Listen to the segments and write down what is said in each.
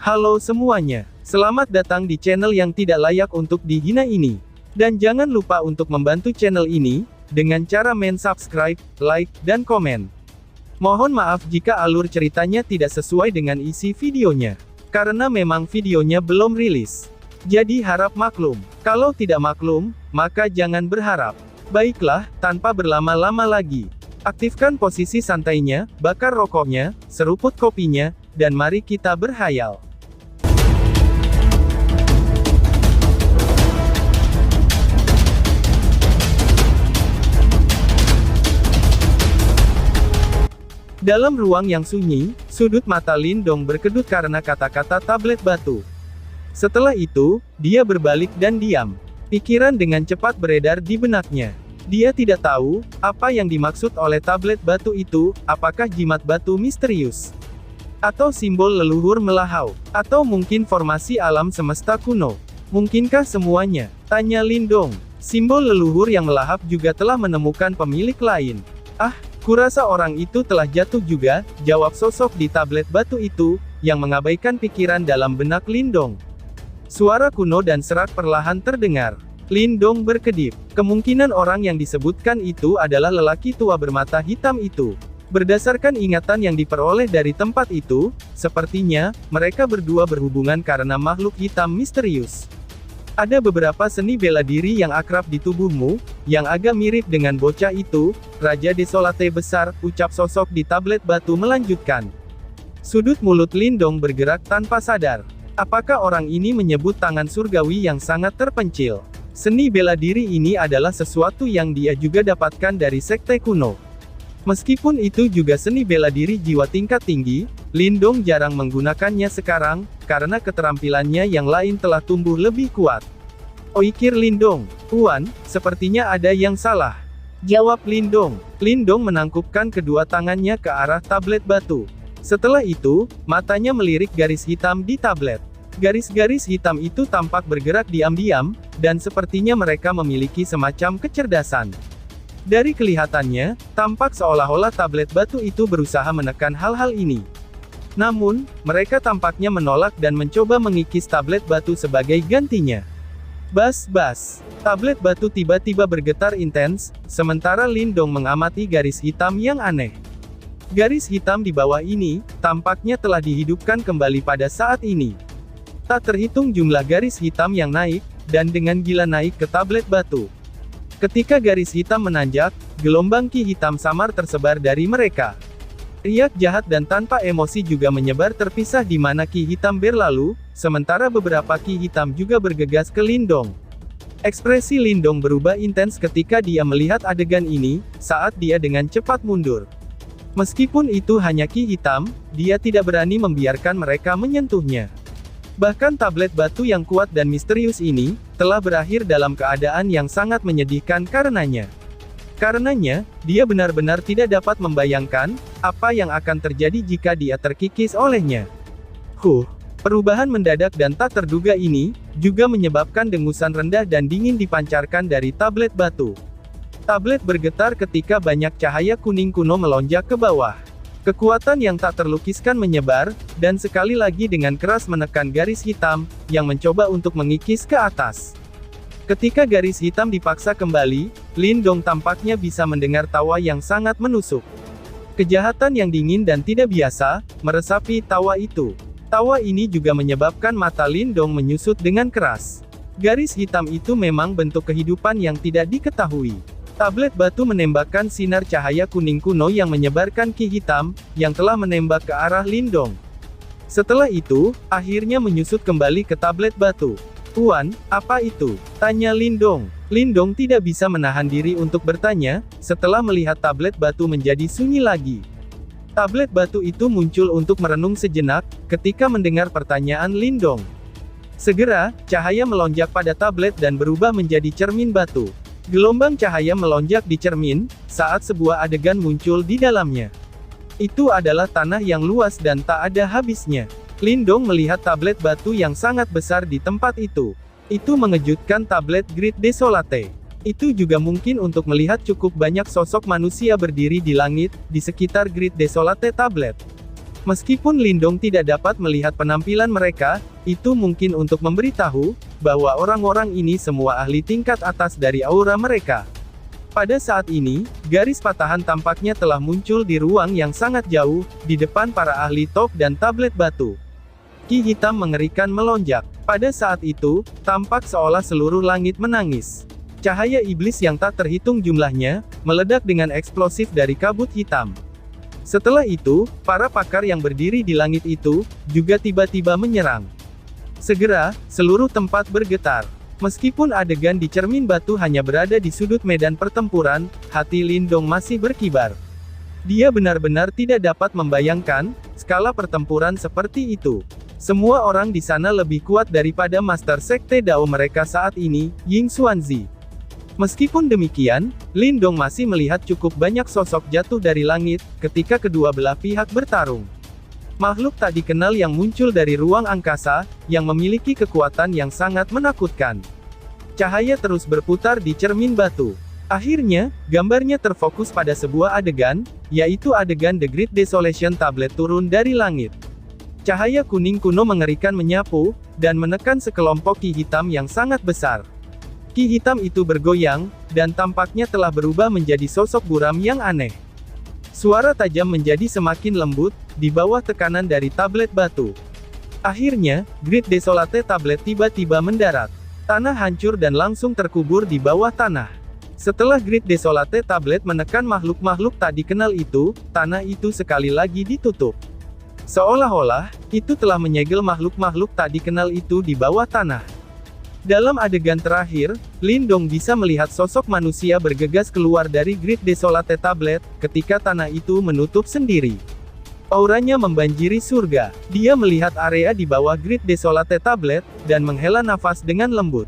Halo semuanya, selamat datang di channel yang tidak layak untuk dihina ini. Dan jangan lupa untuk membantu channel ini, dengan cara subscribe, like, dan komen. Mohon maaf jika alur ceritanya tidak sesuai dengan isi videonya. Karena memang videonya belum rilis. Jadi harap maklum. Kalau tidak maklum, maka jangan berharap. Baiklah, tanpa berlama-lama lagi. Aktifkan posisi santainya, bakar rokoknya, seruput kopinya, dan mari kita berhayal. Dalam ruang yang sunyi, sudut mata Lindong berkedut karena kata-kata tablet batu. Setelah itu, dia berbalik dan diam. Pikiran dengan cepat beredar di benaknya. Dia tidak tahu, apa yang dimaksud oleh tablet batu itu, apakah jimat batu misterius? Atau simbol leluhur melahau? Atau mungkin formasi alam semesta kuno? Mungkinkah semuanya? Tanya Lindong. Simbol leluhur yang melahap juga telah menemukan pemilik lain. Ah, kurasa orang itu telah jatuh juga, jawab sosok di tablet batu itu, yang mengabaikan pikiran dalam benak Lindong. Suara kuno dan serak perlahan terdengar. Lindong berkedip. Kemungkinan orang yang disebutkan itu adalah lelaki tua bermata hitam itu. Berdasarkan ingatan yang diperoleh dari tempat itu, sepertinya, mereka berdua berhubungan karena makhluk hitam misterius. Ada beberapa seni bela diri yang akrab di tubuhmu, yang agak mirip dengan bocah itu, Raja Desolate besar, ucap sosok di tablet batu melanjutkan. Sudut mulut Lindong bergerak tanpa sadar. Apakah orang ini menyebut tangan surgawi yang sangat terpencil? Seni bela diri ini adalah sesuatu yang dia juga dapatkan dari sekte kuno. Meskipun itu juga seni bela diri jiwa tingkat tinggi, Lindong jarang menggunakannya sekarang, karena keterampilannya yang lain telah tumbuh lebih kuat. Oikir Lindong, "Tuan, sepertinya ada yang salah," jawab Lindong. Lindong menangkupkan kedua tangannya ke arah tablet batu. Setelah itu, matanya melirik garis hitam di tablet. Garis-garis hitam itu tampak bergerak diam-diam, dan sepertinya mereka memiliki semacam kecerdasan. Dari kelihatannya, tampak seolah-olah tablet batu itu berusaha menekan hal-hal ini. Namun, mereka tampaknya menolak dan mencoba mengikis tablet batu sebagai gantinya. Bas-bas. Tablet batu tiba-tiba bergetar intens, sementara Lindong mengamati garis hitam yang aneh. Garis hitam di bawah ini, tampaknya telah dihidupkan kembali pada saat ini. Tak terhitung jumlah garis hitam yang naik, dan dengan gila naik ke tablet batu. Ketika garis hitam menanjak, gelombang ki hitam samar tersebar dari mereka. Riak jahat dan tanpa emosi juga menyebar terpisah di mana ki hitam berlalu, sementara beberapa ki hitam juga bergegas ke Lindong. Ekspresi Lindong berubah intens ketika dia melihat adegan ini, saat dia dengan cepat mundur. Meskipun itu hanya ki hitam, dia tidak berani membiarkan mereka menyentuhnya. Bahkan tablet batu yang kuat dan misterius ini, telah berakhir dalam keadaan yang sangat menyedihkan karenanya. Karenanya, dia benar-benar tidak dapat membayangkan, apa yang akan terjadi jika dia terkikis olehnya. Perubahan mendadak dan tak terduga ini, juga menyebabkan dengusan rendah dan dingin dipancarkan dari tablet batu. Tablet bergetar ketika banyak cahaya kuning kuno melonjak ke bawah. Kekuatan yang tak terlukiskan menyebar, dan sekali lagi dengan keras menekan garis hitam, yang mencoba untuk mengikis ke atas. Ketika garis hitam dipaksa kembali, Lindong tampaknya bisa mendengar tawa yang sangat menusuk. Kejahatan yang dingin dan tidak biasa, meresapi tawa itu. Tawa ini juga menyebabkan mata Lindong menyusut dengan keras. Garis hitam itu memang bentuk kehidupan yang tidak diketahui. Tablet batu menembakkan sinar cahaya kuning kuno yang menyebarkan ki hitam, yang telah menembak ke arah Lindong. Setelah itu, akhirnya menyusut kembali ke tablet batu. "Tuan, apa itu?" tanya Lindong. Lindong tidak bisa menahan diri untuk bertanya, setelah melihat tablet batu menjadi sunyi lagi. Tablet batu itu muncul untuk merenung sejenak, ketika mendengar pertanyaan Lindong. Segera, cahaya melonjak pada tablet dan berubah menjadi cermin batu. Gelombang cahaya melonjak di cermin, saat sebuah adegan muncul di dalamnya. Itu adalah tanah yang luas dan tak ada habisnya. Lindong melihat tablet batu yang sangat besar di tempat itu. Itu mengejutkan tablet Great Desolate. Itu juga mungkin untuk melihat cukup banyak sosok manusia berdiri di langit, di sekitar Great Desolate tablet. Meskipun Lindong tidak dapat melihat penampilan mereka, itu mungkin untuk memberitahu, bahwa orang-orang ini semua ahli tingkat atas dari aura mereka. Pada saat ini, garis patahan tampaknya telah muncul di ruang yang sangat jauh, di depan para ahli top dan tablet batu. Ki hitam mengerikan melonjak. Pada saat itu, tampak seolah seluruh langit menangis. Cahaya iblis yang tak terhitung jumlahnya, meledak dengan eksplosif dari kabut hitam. Setelah itu, para pakar yang berdiri di langit itu, juga tiba-tiba menyerang. Segera, seluruh tempat bergetar. Meskipun adegan di cermin batu hanya berada di sudut medan pertempuran, hati Lindong masih berkibar. Dia benar-benar tidak dapat membayangkan, skala pertempuran seperti itu. Semua orang di sana lebih kuat daripada Master Sekte Dao mereka saat ini, Ying Xuanzi. Meskipun demikian, Lindong masih melihat cukup banyak sosok jatuh dari langit, ketika kedua belah pihak bertarung. Makhluk tak dikenal yang muncul dari ruang angkasa, yang memiliki kekuatan yang sangat menakutkan. Cahaya terus berputar di cermin batu. Akhirnya, gambarnya terfokus pada sebuah adegan, yaitu adegan The Great Desolation Tablet turun dari langit. Cahaya kuning kuno mengerikan menyapu, dan menekan sekelompok ki hitam yang sangat besar. Ki hitam itu bergoyang, dan tampaknya telah berubah menjadi sosok buram yang aneh. Suara tajam menjadi semakin lembut, di bawah tekanan dari tablet batu. Akhirnya, Great Desolate Tablet tiba-tiba mendarat. Tanah hancur dan langsung terkubur di bawah tanah. Setelah Great Desolate Tablet menekan makhluk-makhluk tak dikenal itu, tanah itu sekali lagi ditutup. Seolah-olah, itu telah menyegel makhluk-makhluk tak dikenal itu di bawah tanah. Dalam adegan terakhir, Lindong bisa melihat sosok manusia bergegas keluar dari Great Desolate Tablet, ketika tanah itu menutup sendiri. Auranya membanjiri surga. Dia melihat area di bawah Great Desolate Tablet, dan menghela nafas dengan lembut.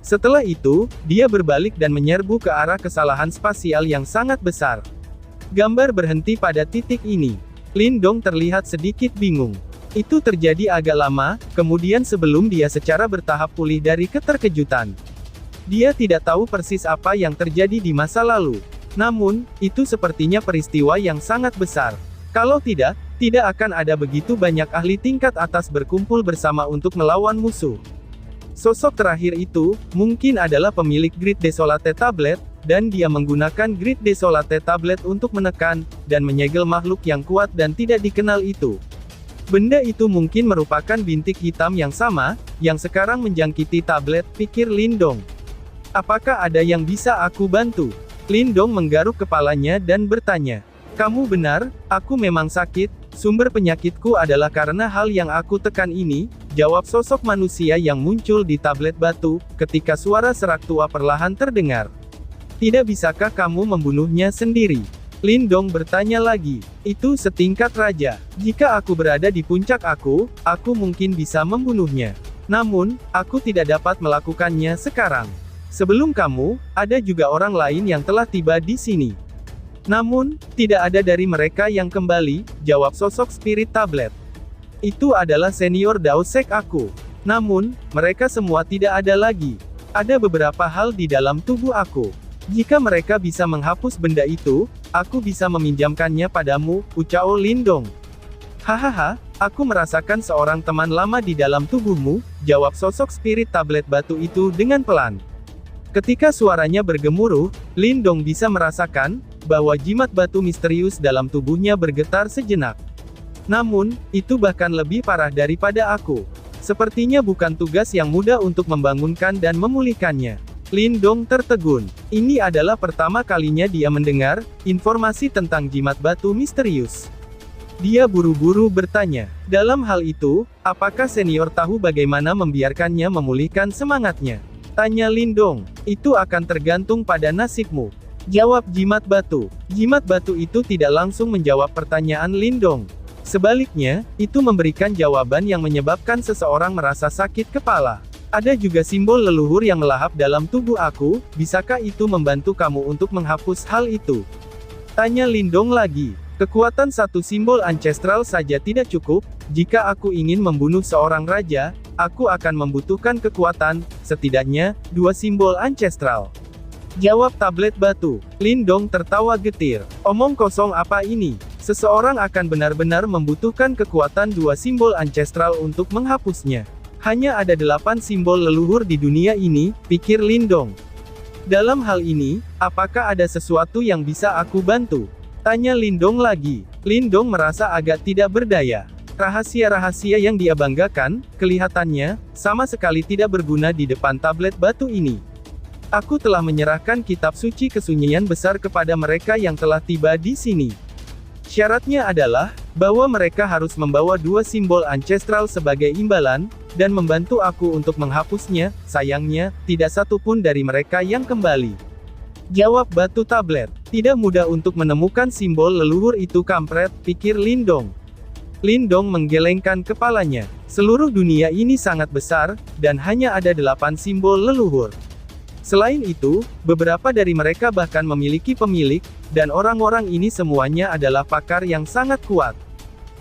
Setelah itu, dia berbalik dan menyerbu ke arah kesalahan spasial yang sangat besar. Gambar berhenti pada titik ini. Lindong terlihat sedikit bingung. Itu terjadi agak lama, kemudian sebelum dia secara bertahap pulih dari keterkejutan. Dia tidak tahu persis apa yang terjadi di masa lalu. Namun, itu sepertinya peristiwa yang sangat besar. Kalau tidak akan ada begitu banyak ahli tingkat atas berkumpul bersama untuk melawan musuh. Sosok terakhir itu, mungkin adalah pemilik Great Desolate Tablet, dan dia menggunakan Great Desolate Tablet untuk menekan, dan menyegel makhluk yang kuat dan tidak dikenal itu. Benda itu mungkin merupakan bintik hitam yang sama, yang sekarang menjangkiti tablet, pikir Lindong. Apakah ada yang bisa aku bantu? Lindong menggaruk kepalanya dan bertanya. Kamu benar, aku memang sakit, sumber penyakitku adalah karena hal yang aku tekan ini, jawab sosok manusia yang muncul di tablet batu, ketika suara serak tua perlahan terdengar. Tidak bisakah kamu membunuhnya sendiri? Lindong bertanya lagi. Itu setingkat raja. Jika aku berada di puncak aku mungkin bisa membunuhnya. Namun, aku tidak dapat melakukannya sekarang. Sebelum kamu, ada juga orang lain yang telah tiba di sini. Namun, tidak ada dari mereka yang kembali, jawab sosok spirit tablet. Itu adalah senior Daosek aku. Namun, mereka semua tidak ada lagi. Ada beberapa hal di dalam tubuh aku. Jika mereka bisa menghapus benda itu, aku bisa meminjamkannya padamu, ucap Lindong. Hahaha, aku merasakan seorang teman lama di dalam tubuhmu, jawab sosok spirit tablet batu itu dengan pelan. Ketika suaranya bergemuruh, Lindong bisa merasakan, bahwa jimat batu misterius dalam tubuhnya bergetar sejenak. Namun, itu bahkan lebih parah daripada aku. Sepertinya bukan tugas yang mudah untuk membangunkan dan memulihkannya. Lindong tertegun. Ini adalah pertama kalinya dia mendengar informasi tentang jimat batu misterius. Dia buru-buru bertanya. Dalam hal itu, apakah senior tahu bagaimana membiarkannya memulihkan semangatnya? Tanya Lindong. Itu akan tergantung pada nasibmu. Jawab jimat batu. Jimat batu itu tidak langsung menjawab pertanyaan Lindong. Sebaliknya, itu memberikan jawaban yang menyebabkan seseorang merasa sakit kepala. Ada juga simbol leluhur yang melahap dalam tubuh aku, bisakah itu membantu kamu untuk menghapus hal itu? Tanya Lindong lagi. Kekuatan satu simbol ancestral saja tidak cukup, jika aku ingin membunuh seorang raja, aku akan membutuhkan kekuatan, setidaknya, 2 simbol ancestral. Jawab tablet batu. Lindong tertawa getir. Omong kosong apa ini? Seseorang akan benar-benar membutuhkan kekuatan dua simbol ancestral untuk menghapusnya. Hanya ada 8 simbol leluhur di dunia ini, pikir Lindong. Dalam hal ini, apakah ada sesuatu yang bisa aku bantu? Tanya Lindong lagi. Lindong merasa agak tidak berdaya. Rahasia-rahasia yang dia banggakan, kelihatannya, sama sekali tidak berguna di depan tablet batu ini. Aku telah menyerahkan kitab suci kesunyian besar kepada mereka yang telah tiba di sini. Syaratnya adalah, bahwa mereka harus membawa 2 simbol ancestral sebagai imbalan, dan membantu aku untuk menghapusnya. Sayangnya, tidak satu pun dari mereka yang kembali. Jawab batu tablet. Tidak mudah untuk menemukan simbol leluhur itu kampret, pikir Lindong. Lindong menggelengkan kepalanya. Seluruh dunia ini sangat besar, dan hanya ada 8 simbol leluhur. Selain itu, beberapa dari mereka bahkan memiliki pemilik, dan orang-orang ini semuanya adalah pakar yang sangat kuat.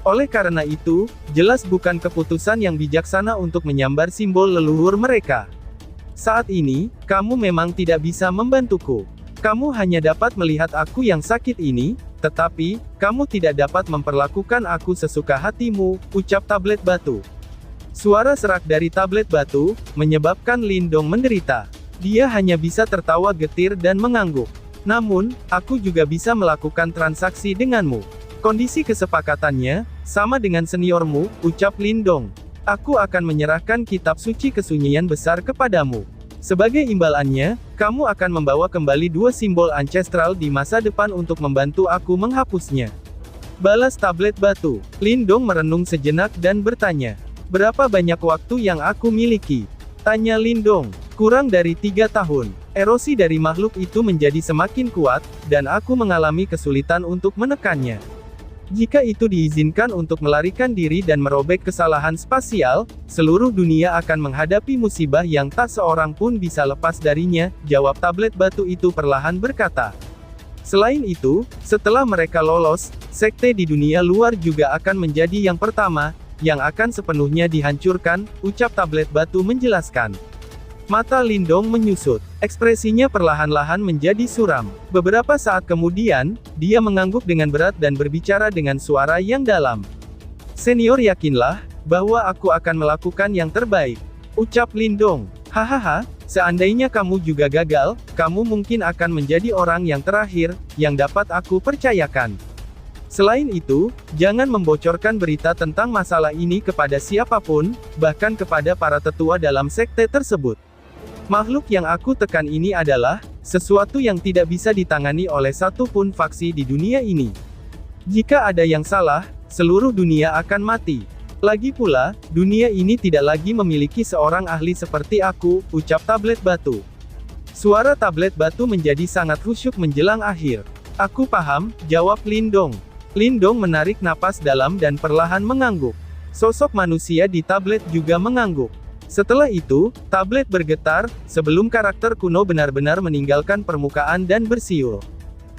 Oleh karena itu, jelas bukan keputusan yang bijaksana untuk menyambar simbol leluhur mereka. Saat ini, kamu memang tidak bisa membantuku. Kamu hanya dapat melihat aku yang sakit ini, tetapi, kamu tidak dapat memperlakukan aku sesuka hatimu, ucap tablet batu. Suara serak dari tablet batu, menyebabkan Lindong menderita. Dia hanya bisa tertawa getir dan mengangguk. Namun, aku juga bisa melakukan transaksi denganmu. Kondisi kesepakatannya, sama dengan seniormu, ucap Lindong. Aku akan menyerahkan kitab suci kesunyian besar kepadamu. Sebagai imbalannya, kamu akan membawa kembali 2 simbol ancestral di masa depan untuk membantu aku menghapusnya. Balas tablet batu. Lindong merenung sejenak dan bertanya. Berapa banyak waktu yang aku miliki? Tanya Lindong. Kurang dari 3 tahun. Erosi dari makhluk itu menjadi semakin kuat, dan aku mengalami kesulitan untuk menekannya. Jika itu diizinkan untuk melarikan diri dan merobek kesalahan spasial, seluruh dunia akan menghadapi musibah yang tak seorang pun bisa lepas darinya, jawab tablet batu itu perlahan berkata. Selain itu, setelah mereka lolos, sekte di dunia luar juga akan menjadi yang pertama, yang akan sepenuhnya dihancurkan, ucap tablet batu menjelaskan. Mata Lindong menyusut. Ekspresinya perlahan-lahan menjadi suram. Beberapa saat kemudian, dia mengangguk dengan berat dan berbicara dengan suara yang dalam. Senior yakinlah, bahwa aku akan melakukan yang terbaik. Ucap Lindong. Hahaha, seandainya kamu juga gagal, kamu mungkin akan menjadi orang yang terakhir, yang dapat aku percayakan. Selain itu, jangan membocorkan berita tentang masalah ini kepada siapapun, bahkan kepada para tetua dalam sekte tersebut. Makhluk yang aku tekan ini adalah sesuatu yang tidak bisa ditangani oleh satu pun faksi di dunia ini. Jika ada yang salah, seluruh dunia akan mati. Lagi pula, dunia ini tidak lagi memiliki seorang ahli seperti aku, ucap tablet batu. Suara tablet batu menjadi sangat khusyuk menjelang akhir. Aku paham, jawab Lindong. Lindong menarik napas dalam dan perlahan mengangguk. Sosok manusia di tablet juga mengangguk. Setelah itu, tablet bergetar, sebelum karakter kuno benar-benar meninggalkan permukaan dan bersiul.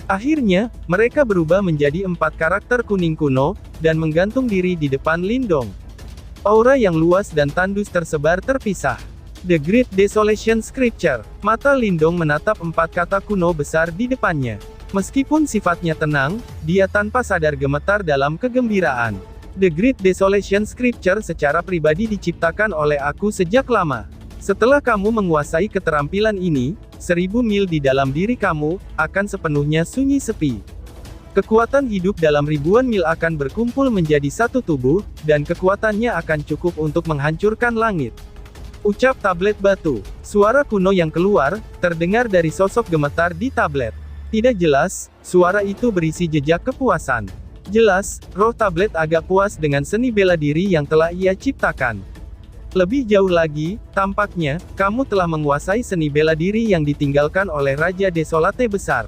Akhirnya, mereka berubah menjadi 4 karakter kuning kuno, dan menggantung diri di depan Lindong. Aura yang luas dan tandus tersebar terpisah. The Great Desolation Scripture. Mata Lindong menatap 4 kata kuno besar di depannya. Meskipun sifatnya tenang, dia tanpa sadar gemetar dalam kegembiraan. The Great Desolation Scripture secara pribadi diciptakan oleh aku sejak lama. Setelah kamu menguasai keterampilan ini, 1000 mil di dalam diri kamu, akan sepenuhnya sunyi sepi. Kekuatan hidup dalam ribuan mil akan berkumpul menjadi satu tubuh, dan kekuatannya akan cukup untuk menghancurkan langit. Ucap tablet batu. Suara kuno yang keluar, terdengar dari sosok gemetar di tablet. Tidak jelas, suara itu berisi jejak kepuasan. Jelas, roh tablet agak puas dengan seni bela diri yang telah ia ciptakan. Lebih jauh lagi, tampaknya, kamu telah menguasai seni bela diri yang ditinggalkan oleh Raja Desolate besar.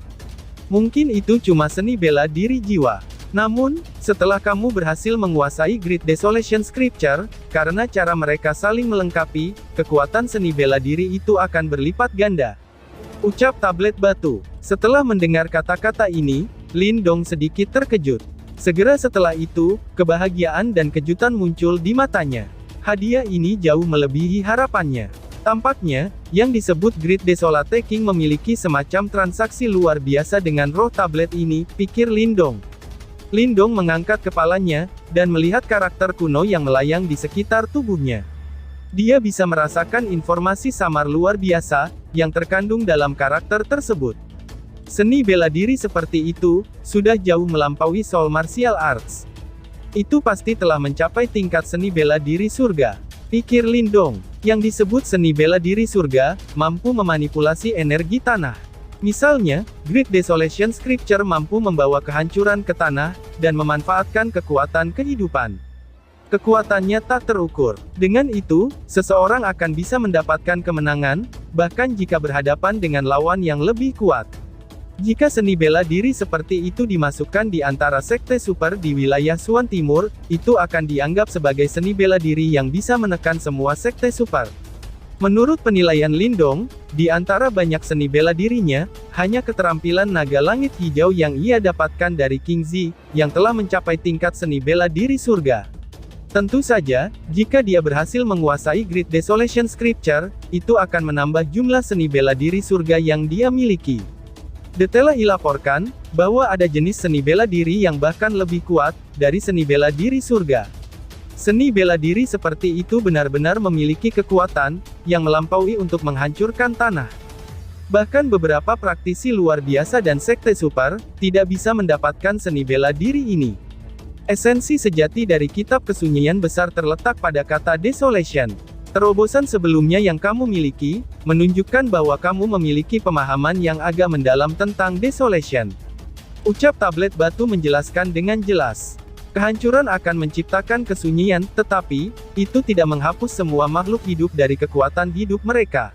Mungkin itu cuma seni bela diri jiwa. Namun, setelah kamu berhasil menguasai Great Desolation Scripture, karena cara mereka saling melengkapi, kekuatan seni bela diri itu akan berlipat ganda. Ucap tablet batu. Setelah mendengar kata-kata ini, Lindong sedikit terkejut. Segera setelah itu, kebahagiaan dan kejutan muncul di matanya. Hadiah ini jauh melebihi harapannya. Tampaknya, yang disebut Great Desolate King memiliki semacam transaksi luar biasa dengan roh tablet ini, pikir Lindong. Lindong mengangkat kepalanya, dan melihat karakter kuno yang melayang di sekitar tubuhnya. Dia bisa merasakan informasi samar luar biasa, yang terkandung dalam karakter tersebut. Seni bela diri seperti itu, sudah jauh melampaui Soul Martial Arts. Itu pasti telah mencapai tingkat seni bela diri surga, pikir Lindong. Yang disebut seni bela diri surga, mampu memanipulasi energi tanah. Misalnya, Great Desolation Scripture mampu membawa kehancuran ke tanah, dan memanfaatkan kekuatan kehidupan. Kekuatannya tak terukur. Dengan itu, seseorang akan bisa mendapatkan kemenangan, bahkan jika berhadapan dengan lawan yang lebih kuat. Jika seni bela diri seperti itu dimasukkan di antara sekte super di wilayah Suan Timur, itu akan dianggap sebagai seni bela diri yang bisa menekan semua sekte super. Menurut penilaian Lindong, di antara banyak seni bela dirinya, hanya keterampilan naga langit hijau yang ia dapatkan dari King Zi, yang telah mencapai tingkat seni bela diri surga. Tentu saja, jika dia berhasil menguasai Great Desolation Scripture, itu akan menambah jumlah seni bela diri surga yang dia miliki. Detailai laporkan, bahwa ada jenis seni bela diri yang bahkan lebih kuat, dari seni bela diri surga. Seni bela diri seperti itu benar-benar memiliki kekuatan, yang melampaui untuk menghancurkan tanah. Bahkan beberapa praktisi luar biasa dan sekte super, tidak bisa mendapatkan seni bela diri ini. Esensi sejati dari kitab kesunyian besar terletak pada kata desolation. Terobosan sebelumnya yang kamu miliki, menunjukkan bahwa kamu memiliki pemahaman yang agak mendalam tentang desolation. Ucap tablet batu menjelaskan dengan jelas. Kehancuran akan menciptakan kesunyian, tetapi, itu tidak menghapus semua makhluk hidup dari kekuatan hidup mereka.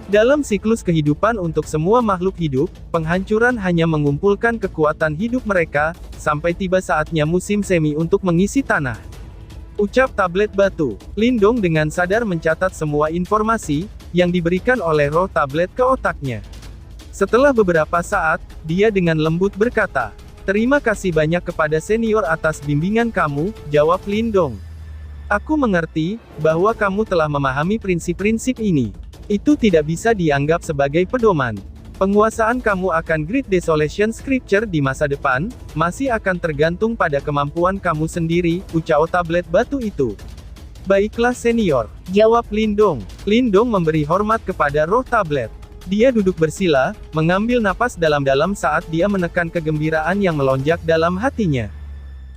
Dalam siklus kehidupan untuk semua makhluk hidup, penghancuran hanya mengumpulkan kekuatan hidup mereka, sampai tiba saatnya musim semi untuk mengisi tanah. Ucap tablet batu. Lindong dengan sadar mencatat semua informasi, yang diberikan oleh roh tablet ke otaknya. Setelah beberapa saat, dia dengan lembut berkata, "Terima kasih banyak kepada senior atas bimbingan kamu," jawab Lindong. "Aku mengerti, bahwa kamu telah memahami prinsip-prinsip ini. Itu tidak bisa dianggap sebagai pedoman. Penguasaan kamu akan Great Desolation Scripture di masa depan, masih akan tergantung pada kemampuan kamu sendiri," ucap tablet batu itu. "Baiklah senior," jawab Lindong. Lindong memberi hormat kepada roh tablet. Dia duduk bersila, mengambil napas dalam-dalam saat dia menekan kegembiraan yang melonjak dalam hatinya.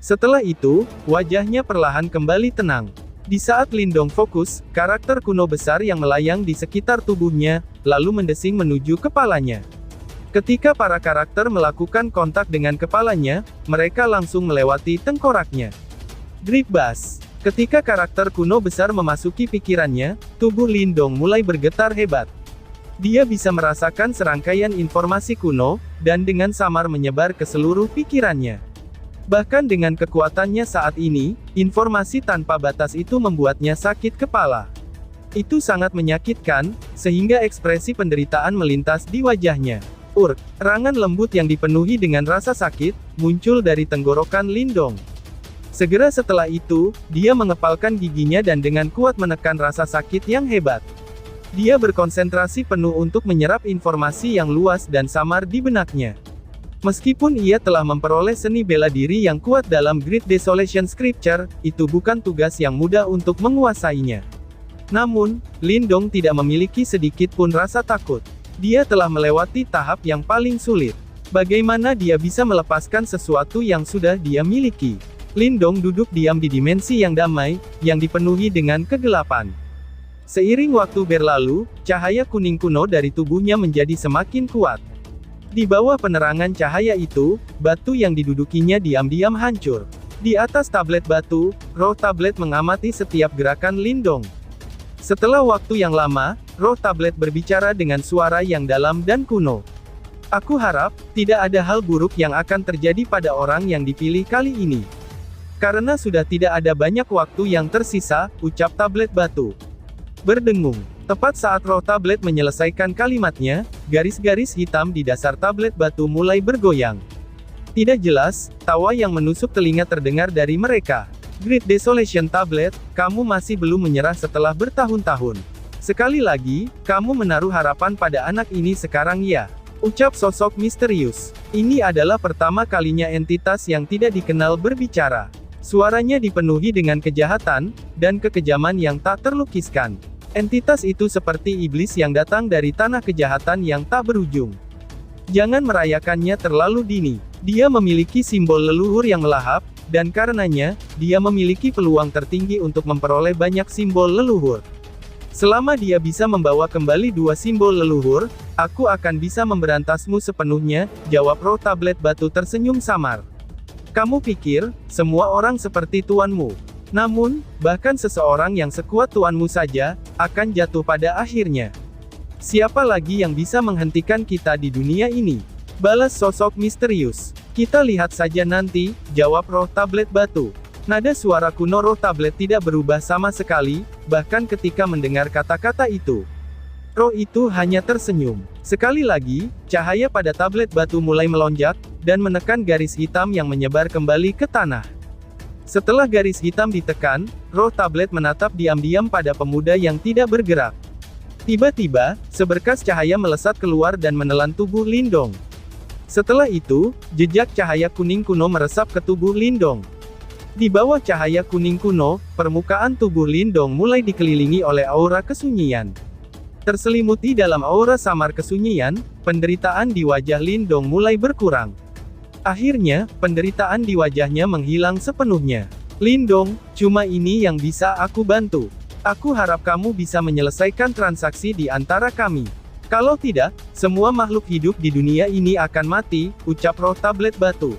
Setelah itu, wajahnya perlahan kembali tenang. Di saat Lindong fokus, karakter kuno besar yang melayang di sekitar tubuhnya, lalu mendesing menuju kepalanya. Ketika para karakter melakukan kontak dengan kepalanya, mereka langsung melewati tengkoraknya. Drip Bass. Ketika karakter kuno besar memasuki pikirannya, tubuh Lindong mulai bergetar hebat. Dia bisa merasakan serangkaian informasi kuno, dan dengan samar menyebar ke seluruh pikirannya. Bahkan dengan kekuatannya saat ini, informasi tanpa batas itu membuatnya sakit kepala. Itu sangat menyakitkan, sehingga ekspresi penderitaan melintas di wajahnya. Erangan lembut yang dipenuhi dengan rasa sakit, muncul dari tenggorokan Lindong. Segera setelah itu, dia mengepalkan giginya dan dengan kuat menekan rasa sakit yang hebat. Dia berkonsentrasi penuh untuk menyerap informasi yang luas dan samar di benaknya. Meskipun ia telah memperoleh seni bela diri yang kuat dalam Great Desolation Scripture, itu bukan tugas yang mudah untuk menguasainya. Namun, Lindong tidak memiliki sedikit pun rasa takut. Dia telah melewati tahap yang paling sulit. Bagaimana dia bisa melepaskan sesuatu yang sudah dia miliki? Lindong duduk diam di dimensi yang damai, yang dipenuhi dengan kegelapan. Seiring waktu berlalu, cahaya kuning kuno dari tubuhnya menjadi semakin kuat. Di bawah penerangan cahaya itu, batu yang didudukinya diam-diam hancur. Di atas tablet batu, roh tablet mengamati setiap gerakan Lindong. Setelah waktu yang lama, roh tablet berbicara dengan suara yang dalam dan kuno. "Aku harap, tidak ada hal buruk yang akan terjadi pada orang yang dipilih kali ini. Karena sudah tidak ada banyak waktu yang tersisa," ucap tablet batu. Berdengung. Tepat saat roh tablet menyelesaikan kalimatnya, garis-garis hitam di dasar tablet batu mulai bergoyang. Tidak jelas, tawa yang menusuk telinga terdengar dari mereka. "Great Desolation Tablet, kamu masih belum menyerah setelah bertahun-tahun. Sekali lagi, kamu menaruh harapan pada anak ini sekarang ya?" Ucap sosok misterius. Ini adalah pertama kalinya entitas yang tidak dikenal berbicara. Suaranya dipenuhi dengan kejahatan, dan kekejaman yang tak terlukiskan. Entitas itu seperti iblis yang datang dari tanah kejahatan yang tak berujung. Jangan merayakannya terlalu dini. Dia memiliki simbol leluhur yang melahap, dan karenanya, dia memiliki peluang tertinggi untuk memperoleh banyak simbol leluhur. Selama dia bisa membawa kembali 2 simbol leluhur, aku akan bisa memberantasmu sepenuhnya, jawab roh tablet batu tersenyum samar. Kamu pikir, semua orang seperti tuanmu. Namun, bahkan seseorang yang sekuat tuanmu saja, akan jatuh pada akhirnya. Siapa lagi yang bisa menghentikan kita di dunia ini? Balas sosok misterius. Kita lihat saja nanti, jawab roh tablet batu. Nada suara kuno roh tablet tidak berubah sama sekali, bahkan ketika mendengar kata-kata itu. Roh itu hanya tersenyum. Sekali lagi, cahaya pada tablet batu mulai melonjak, dan menekan garis hitam yang menyebar kembali ke tanah. Setelah garis hitam ditekan, roh tablet menatap diam-diam pada pemuda yang tidak bergerak. Tiba-tiba, seberkas cahaya melesat keluar dan menelan tubuh Lindong. Setelah itu, jejak cahaya kuning kuno meresap ke tubuh Lindong. Di bawah cahaya kuning kuno, permukaan tubuh Lindong mulai dikelilingi oleh aura kesunyian. Terselimuti dalam aura samar kesunyian, penderitaan di wajah Lindong mulai berkurang. Akhirnya, penderitaan di wajahnya menghilang sepenuhnya. Lindong, cuma ini yang bisa aku bantu. Aku harap kamu bisa menyelesaikan transaksi di antara kami. Kalau tidak, semua makhluk hidup di dunia ini akan mati, ucap roh tablet batu.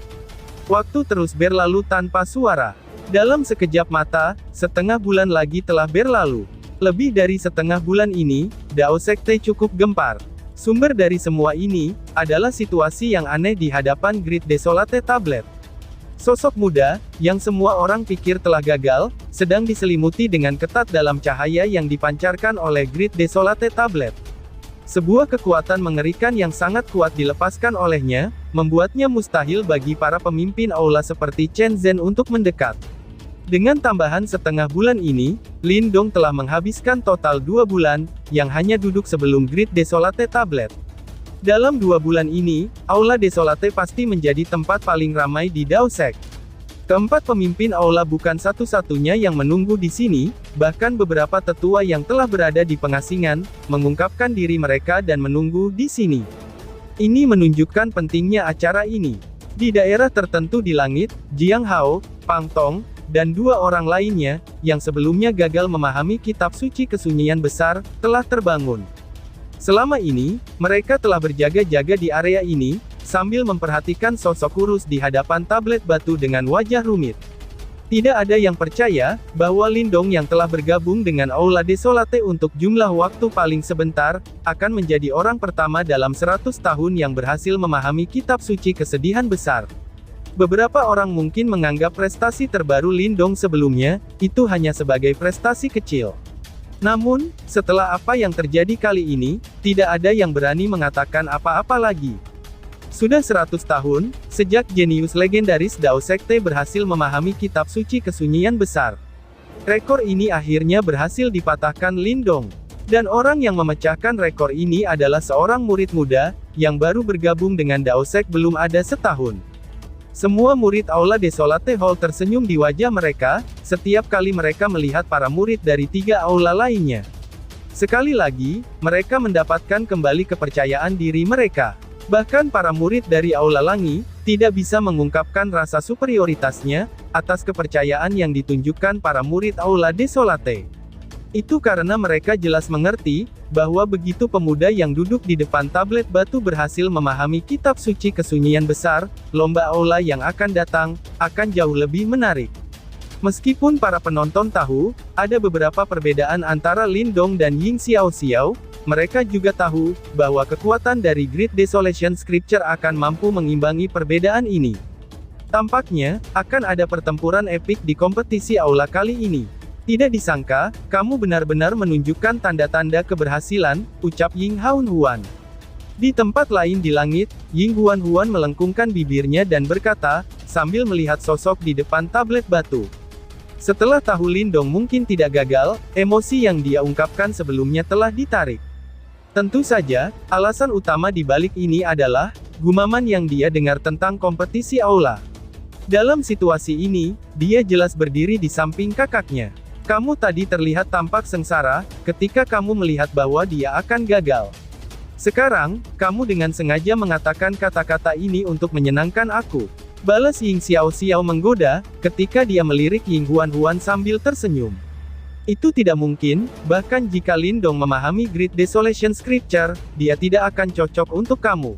Waktu terus berlalu tanpa suara. Dalam sekejap mata, setengah bulan lagi telah berlalu. Lebih dari setengah bulan ini, Dao Sekte cukup gempar. Sumber dari semua ini, adalah situasi yang aneh di hadapan Great Desolate Tablet. Sosok muda, yang semua orang pikir telah gagal, sedang diselimuti dengan ketat dalam cahaya yang dipancarkan oleh Great Desolate Tablet. Sebuah kekuatan mengerikan yang sangat kuat dilepaskan olehnya, membuatnya mustahil bagi para pemimpin aula seperti Chen Zhen untuk mendekat. Dengan tambahan setengah bulan ini, Lindong telah menghabiskan total 2 bulan, yang hanya duduk sebelum Great Desolate Tablet. Dalam 2 bulan ini, Aula Desolate pasti menjadi tempat paling ramai di Dao Sek. Keempat pemimpin aula bukan satu-satunya yang menunggu di sini, bahkan beberapa tetua yang telah berada di pengasingan, mengungkapkan diri mereka dan menunggu di sini. Ini menunjukkan pentingnya acara ini. Di daerah tertentu di langit, Jiang Hao, Pang Tong, dan 2 orang lainnya, yang sebelumnya gagal memahami kitab suci kesunyian besar, telah terbangun. Selama ini, mereka telah berjaga-jaga di area ini, sambil memperhatikan sosok kurus di hadapan tablet batu dengan wajah rumit. Tidak ada yang percaya, bahwa Lindong yang telah bergabung dengan Aula Desolate untuk jumlah waktu paling sebentar, akan menjadi orang pertama dalam 100 tahun yang berhasil memahami kitab suci kesedihan besar. Beberapa orang mungkin menganggap prestasi terbaru Lindong sebelumnya, itu hanya sebagai prestasi kecil. Namun, setelah apa yang terjadi kali ini, tidak ada yang berani mengatakan apa-apa lagi. Sudah 100 tahun, sejak jenius legendaris Dao Sekte berhasil memahami kitab suci kesunyian besar. Rekor ini akhirnya berhasil dipatahkan Lindong. Dan orang yang memecahkan rekor ini adalah seorang murid muda, yang baru bergabung dengan Dao Sek belum ada setahun. Semua murid Aula Desolate Hall tersenyum di wajah mereka, setiap kali mereka melihat para murid dari 3 aula lainnya. Sekali lagi, mereka mendapatkan kembali kepercayaan diri mereka. Bahkan para murid dari Aula Langi, tidak bisa mengungkapkan rasa superioritasnya, atas kepercayaan yang ditunjukkan para murid Aula Desolate. Itu karena mereka jelas mengerti, bahwa begitu pemuda yang duduk di depan tablet batu berhasil memahami kitab suci kesunyian besar, lomba aula yang akan datang, akan jauh lebih menarik. Meskipun para penonton tahu, ada beberapa perbedaan antara Lindong dan Ying Xiaoxiao, mereka juga tahu, bahwa kekuatan dari Great Desolation Scripture akan mampu mengimbangi perbedaan ini. Tampaknya, akan ada pertempuran epik di kompetisi aula kali ini. Tidak disangka, kamu benar-benar menunjukkan tanda-tanda keberhasilan, ucap Ying Haun Huan. Di tempat lain di langit, Ying Huan Huan melengkungkan bibirnya dan berkata, sambil melihat sosok di depan tablet batu. Setelah tahu Lindong mungkin tidak gagal, emosi yang dia ungkapkan sebelumnya telah ditarik. Tentu saja, alasan utama di balik ini adalah gumaman yang dia dengar tentang kompetisi aula. Dalam situasi ini, dia jelas berdiri di samping kakaknya. Kamu tadi terlihat tampak sengsara, ketika kamu melihat bahwa dia akan gagal. Sekarang, kamu dengan sengaja mengatakan kata-kata ini untuk menyenangkan aku. Balas Ying Xiao menggoda, ketika dia melirik Ying Huan sambil tersenyum. Itu tidak mungkin, bahkan jika Lindong memahami Great Desolation Scripture, dia tidak akan cocok untuk kamu.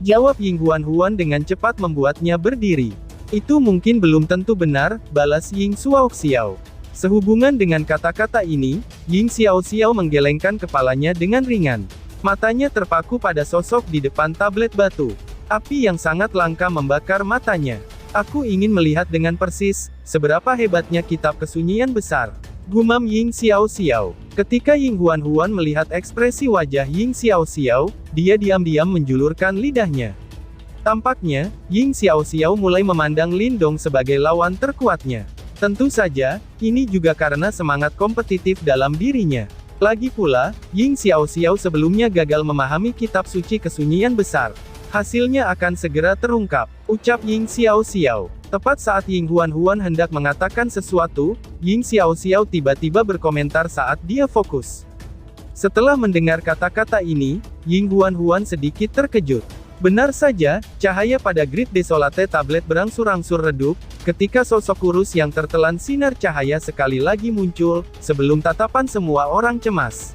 Jawab Ying Huan dengan cepat membuatnya berdiri. Itu mungkin belum tentu benar, balas Ying Xiao. Sehubungan dengan kata-kata ini, Ying Xiao menggelengkan kepalanya dengan ringan. Matanya terpaku pada sosok di depan tablet batu. Api yang sangat langka membakar matanya. Aku ingin melihat dengan persis, seberapa hebatnya kitab kesunyian besar. Gumam Ying Xiao. Ketika Ying Huan melihat ekspresi wajah Ying Xiao, dia diam-diam menjulurkan lidahnya. Tampaknya, Ying Xiao mulai memandang Lindong sebagai lawan terkuatnya. Tentu saja, ini juga karena semangat kompetitif dalam dirinya. Lagi pula, Ying Xiao sebelumnya gagal memahami kitab suci kesunyian besar. Hasilnya akan segera terungkap, ucap Ying Xiao. Tepat saat Ying Huan hendak mengatakan sesuatu, Ying Xiao tiba-tiba berkomentar saat dia fokus. Setelah mendengar kata-kata ini, Ying Huan sedikit terkejut. Benar saja, cahaya pada Great Desolate Tablet berangsur-angsur redup, ketika sosok kurus yang tertelan sinar cahaya sekali lagi muncul, sebelum tatapan semua orang cemas.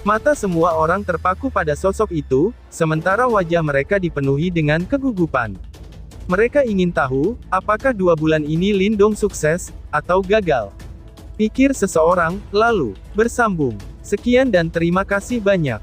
Mata semua orang terpaku pada sosok itu, sementara wajah mereka dipenuhi dengan kegugupan. Mereka ingin tahu, apakah 2 bulan ini Lindong sukses, atau gagal. Pikir seseorang, lalu bersambung. Sekian dan terima kasih banyak.